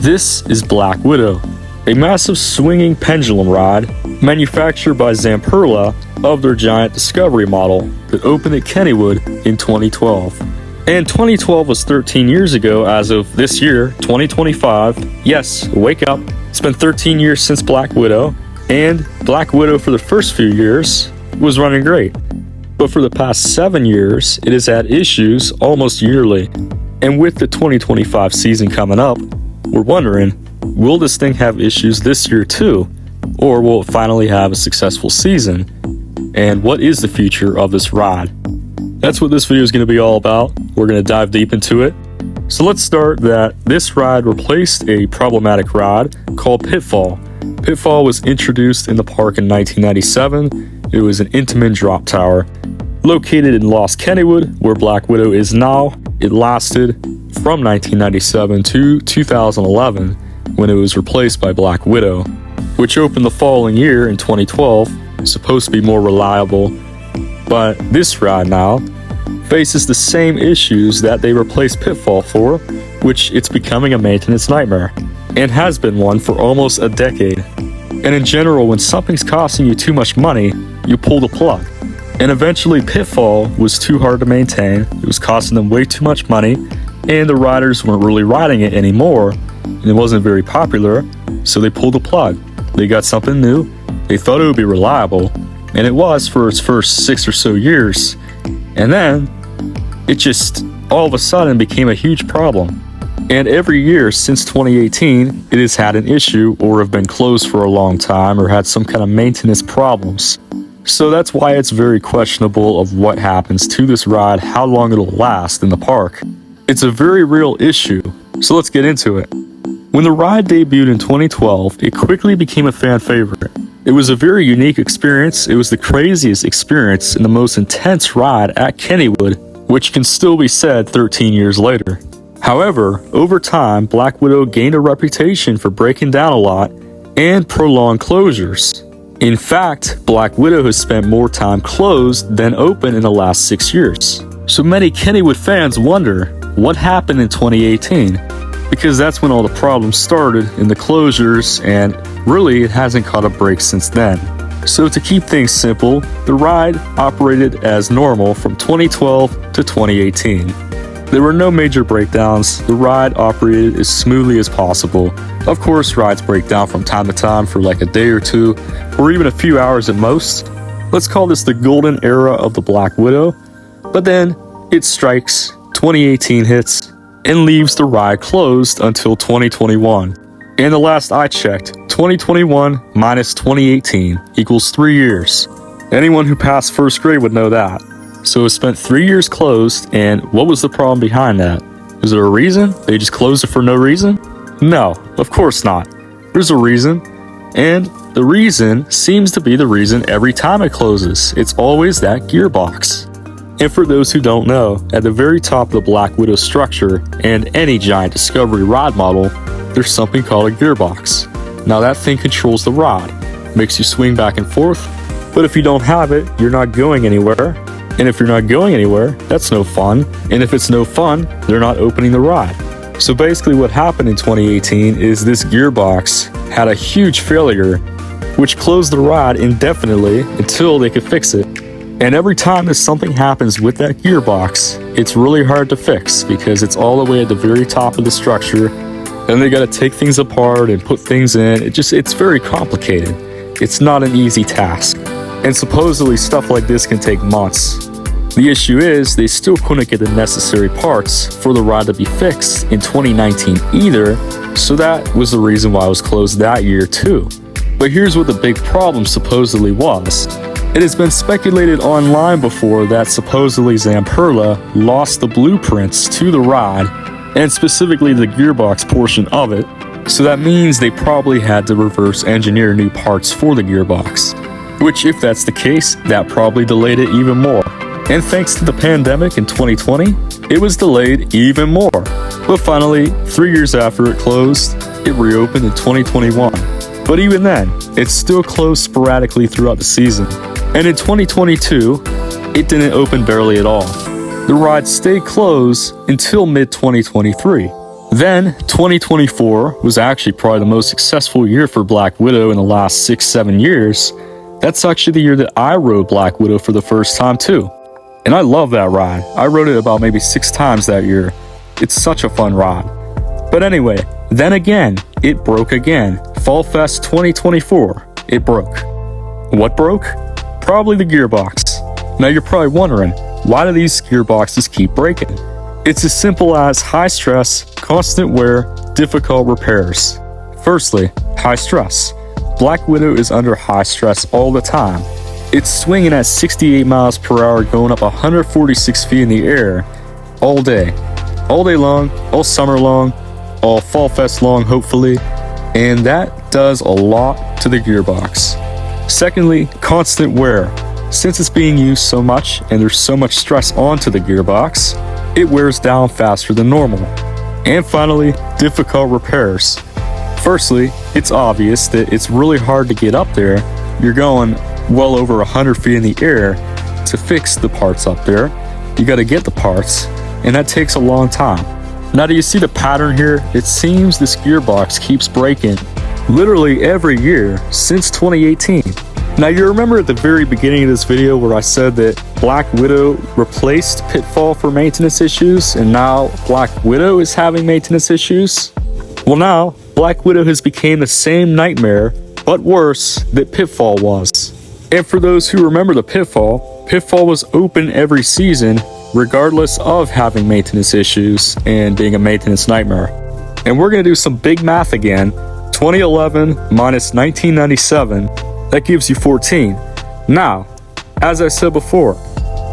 This is Black Widow, a massive swinging pendulum ride manufactured by Zamperla of their giant Discovery model that opened at Kennywood in 2012. And 2012 was 13 years ago as of this year, 2025. Yes, wake up. It's been 13 years since Black Widow, and Black Widow for the first few years was running great. But for the past 7 years, it has had issues almost yearly. And with the 2025 season coming up, we're wondering, will this thing have issues this year too? Or will it finally have a successful season? And what is the future of this ride? That's what this video is going to be all about. We're going to dive deep into it. So let's start that this ride replaced a problematic ride called Pitfall. Pitfall was introduced in the park in 1997. It was an Intamin drop tower. Located in Lost Kennywood, where Black Widow is now, it lasted from 1997 to 2011, when it was replaced by Black Widow, which opened the following year in 2012, supposed to be more reliable. But this ride now faces the same issues that they replaced Pitfall for, which it's becoming a maintenance nightmare, and has been one for almost a decade. And in general, when something's costing you too much money, you pull the plug. And eventually Pitfall was too hard to maintain, it was costing them way too much money, and the riders weren't really riding it anymore, and it wasn't very popular, so they pulled the plug. They got something new, they thought it would be reliable, and it was for its first 6 or so years, and then it just all of a sudden became a huge problem. And every year since 2018, it has had an issue or have been closed for a long time or had some kind of maintenance problems. So that's why it's very questionable of what happens to this ride, how long it'll last in the park. It's a very real issue, so let's get into it. When the ride debuted in 2012, it quickly became a fan favorite. It was a very unique experience. It was the craziest experience and the most intense ride at Kennywood, which can still be said 13 years later. However, over time, Black Widow gained a reputation for breaking down a lot and prolonged closures. In fact, Black Widow has spent more time closed than open in the last 6 years. So many Kennywood fans wonder, what happened in 2018? Because that's when all the problems started in the closures, and really it hasn't caught a break since then. So to keep things simple, the ride operated as normal from 2012 to 2018. There were no major breakdowns, the ride operated as smoothly as possible. Of course, rides break down from time to time for like a day or two, or even a few hours at most. Let's call this the golden era of the Black Widow. But then, it strikes, 2018 hits, and leaves the ride closed until 2021. And the last I checked, 2021 minus 2018 equals 3 years. Anyone who passed first grade would know that. So it spent 3 years closed, and what was the problem behind that? Is there a reason? They just closed it for no reason? No, of course not. There's a reason, and the reason seems to be the reason every time it closes. It's always that gearbox. And for those who don't know, at the very top of the Black Widow structure and any giant Discovery rod model, there's something called a gearbox. Now that thing controls the rod, makes you swing back and forth, but if you don't have it, you're not going anywhere. And if you're not going anywhere, that's no fun. And if it's no fun, they're not opening the ride. So basically what happened in 2018 is this gearbox had a huge failure, which closed the ride indefinitely until they could fix it. And every time that something happens with that gearbox, it's really hard to fix because it's all the way at the very top of the structure. And they got to take things apart and put things in. It's very complicated. It's not an easy task. And supposedly stuff like this can take months. The issue is they still couldn't get the necessary parts for the ride to be fixed in 2019 either, so that was the reason why it was closed that year too. But here's what the big problem supposedly was. It has been speculated online before that supposedly Zamperla lost the blueprints to the ride, and specifically the gearbox portion of it, so that means they probably had to reverse engineer new parts for the gearbox. Which, if that's the case, that probably delayed it even more. And thanks to the pandemic in 2020, it was delayed even more. But finally, 3 years after it closed, it reopened in 2021. But even then, it's still closed sporadically throughout the season. And in 2022, it didn't open barely at all. The ride stayed closed until mid-2023. Then 2024 was actually probably the most successful year for Black Widow in the last 6-7 years. That's actually the year that I rode Black Widow for the first time too. And I love that ride. I rode it about maybe 6 times that year. It's such a fun ride. But anyway, then again, it broke again. Fall Fest 2024, it broke. What broke? Probably the gearbox. Now you're probably wondering, why do these gearboxes keep breaking? It's as simple as high stress, constant wear, difficult repairs. Firstly, high stress. Black Widow is under high stress all the time. It's swinging at 68 miles per hour going up 146 feet in the air all day long, all summer long, all Fall Fest long hopefully, and that does a lot to the gearbox. Secondly, constant wear. Since it's being used so much and there's so much stress onto the gearbox, it wears down faster than normal. And finally, difficult repairs. Firstly, it's obvious that it's really hard to get up there. You're going well over 100 feet in the air to fix the parts up there. You got to get the parts, and that takes a long time. Now, do you see the pattern here? It seems this gearbox keeps breaking literally every year since 2018. Now, you remember at the very beginning of this video where I said that Black Widow replaced Pitfall for maintenance issues, and now Black Widow is having maintenance issues? Well, now Black Widow has become the same nightmare, but worse, that Pitfall was. And for those who remember the Pitfall was open every season regardless of having maintenance issues and being a maintenance nightmare. And we're going to do some big math again. 2011 minus 1997, that gives you 14. Now, as I said before,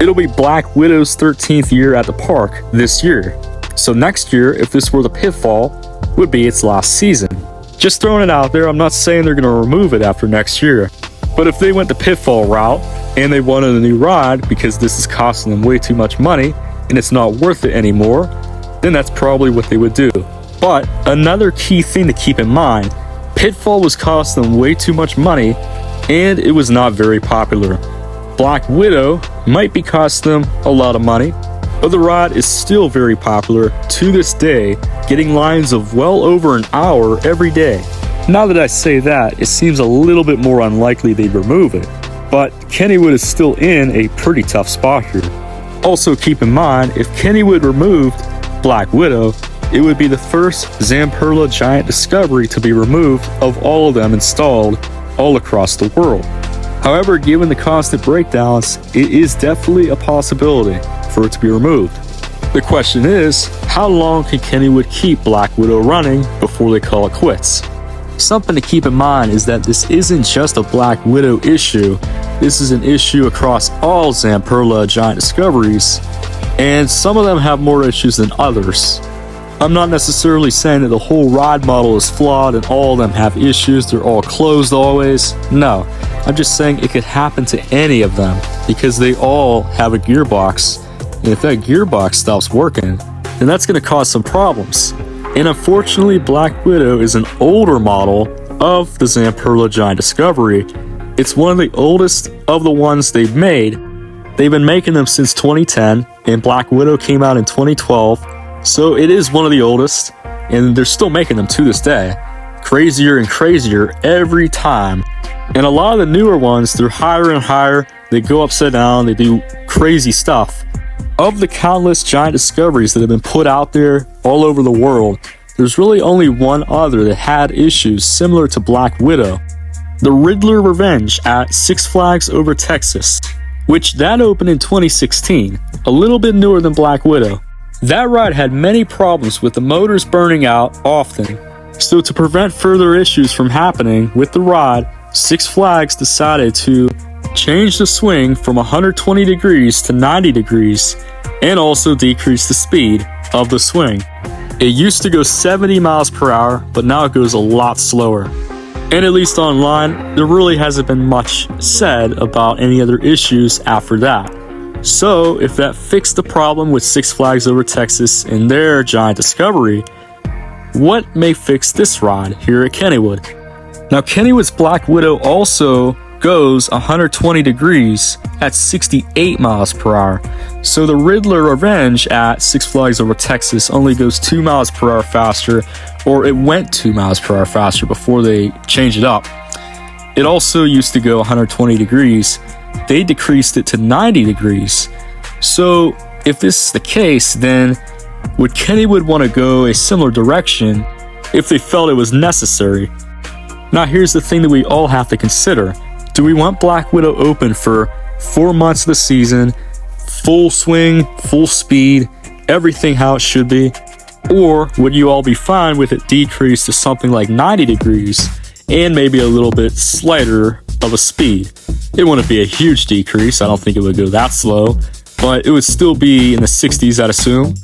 it'll be Black Widow's 13th year at the park this year. So next year, if this were the Pitfall, would be its last season. Just throwing it out there, I'm not saying they're going to remove it after next year. But if they went the Pitfall route and they wanted a new ride because this is costing them way too much money and it's not worth it anymore, then that's probably what they would do. But another key thing to keep in mind, Pitfall was costing them way too much money and it was not very popular. Black Widow might be costing them a lot of money, but the ride is still very popular to this day, getting lines of well over an hour every day. Now that I say that, it seems a little bit more unlikely they'd remove it, but Kennywood is still in a pretty tough spot here. Also keep in mind, if Kennywood removed Black Widow, it would be the first Zamperla Giant Discovery to be removed of all of them installed all across the world. However, given the constant breakdowns, it is definitely a possibility for it to be removed. The question is, how long can Kennywood keep Black Widow running before they call it quits? Something to keep in mind is that this isn't just a Black Widow issue, this is an issue across all Zamperla Giant Discoveries, and some of them have more issues than others. I'm not necessarily saying that the whole ride model is flawed and all of them have issues, they're all closed always. No, I'm just saying it could happen to any of them because they all have a gearbox, and if that gearbox stops working, then that's going to cause some problems. And unfortunately, Black Widow is an older model of the Zamperla Giant Discovery. It's one of the oldest of the ones they've made. They've been making them since 2010, and Black Widow came out in 2012, so it is one of the oldest, and they're still making them to this day. Crazier and crazier every time. And a lot of the newer ones, they're higher and higher, they go upside down, they do crazy stuff. Of the countless giant discoveries that have been put out there all over the world, there's really only one other that had issues similar to Black Widow. The Riddler Revenge at Six Flags Over Texas, which that opened in 2016, a little bit newer than Black Widow. That ride had many problems with the motors burning out often, so to prevent further issues from happening with the ride, Six Flags decided to change the swing from 120 degrees to 90 degrees and also decrease the speed of the swing. It used to go 70 miles per hour, but now it goes a lot slower. And at least online, there really hasn't been much said about any other issues after that. So if that fixed the problem with Six Flags Over Texas and their giant discovery, what may fix this ride here at Kennywood? Now, Kennywood's Black Widow also goes 120 degrees at 68 miles per hour. So the Riddler Revenge at Six Flags Over Texas only goes 2 miles per hour faster, or it went 2 miles per hour faster before they changed it up. It also used to go 120 degrees. They decreased it to 90 degrees. So if this is the case, then would Kennywood want to go a similar direction if they felt it was necessary? Now here's the thing that we all have to consider. Do we want Black Widow open for 4 months of the season, full swing, full speed, everything how it should be? Or would you all be fine with it decreased to something like 90 degrees and maybe a little bit slighter of a speed? It wouldn't be a huge decrease. I don't think it would go that slow, but it would still be in the 60s, I'd assume.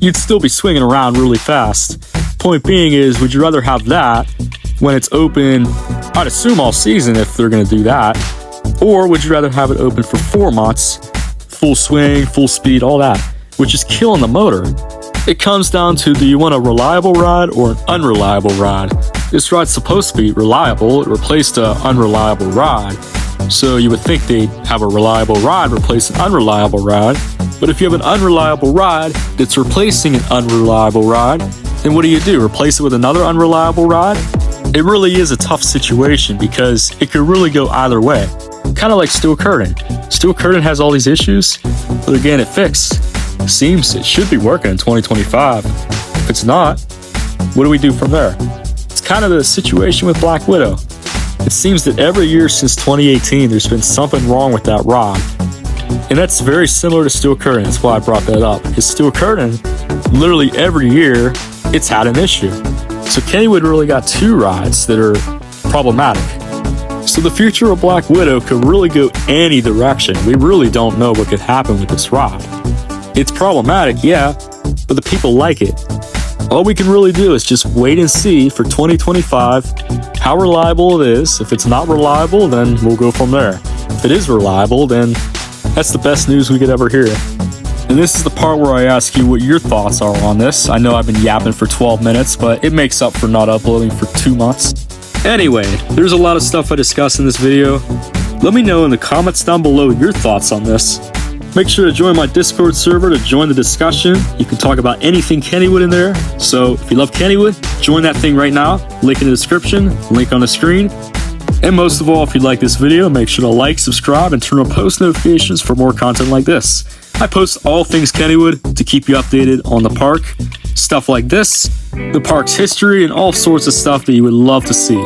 You'd still be swinging around really fast. Point being is, would you rather have that when it's open, I'd assume all season if they're going to do that, or would you rather have it open for 4 months, full swing, full speed, all that, which is killing the motor? It comes down to, do you want a reliable ride or an unreliable ride? This ride's supposed to be reliable. It replaced an unreliable ride. So you would think they'd have a reliable ride replace an unreliable ride. But if you have an unreliable ride that's replacing an unreliable ride, then what do? Replace it with another unreliable ride? It really is a tough situation because it could really go either way. Kind of like Steel Curtain. Steel Curtain has all these issues, but again, it fixed. Seems it should be working in 2025. If it's not, what do we do from there? It's kind of the situation with Black Widow. It seems that every year since 2018, there's been something wrong with that rod. And that's very similar to Steel Curtain. That's why I brought that up. Because Steel Curtain, literally every year, it's had an issue. So Kennywood really got 2 rides that are problematic. So the future of Black Widow could really go any direction. We really don't know what could happen with this ride. It's problematic, yeah, but the people like it. All we can really do is just wait and see for 2025 how reliable it is. If it's not reliable, then we'll go from there. If it is reliable, then that's the best news we could ever hear. And this is the part where I ask you what your thoughts are on this. I know I've been yapping for 12 minutes, but it makes up for not uploading for 2 months. Anyway, there's a lot of stuff I discussed in this video. Let me know in the comments down below your thoughts on this. Make sure to join my Discord server to join the discussion. You can talk about anything Kennywood in there. So if you love Kennywood, join that thing right now. Link in the description, link on the screen. And most of all, if you like this video, make sure to like, subscribe, and turn on post notifications for more content like this. I post all things Kennywood to keep you updated on the park, stuff like this, the park's history, and all sorts of stuff that you would love to see.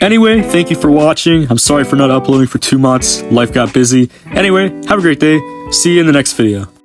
Anyway, thank you for watching. I'm sorry for not uploading for 2 months. Life got busy. Anyway, have a great day. See you in the next video.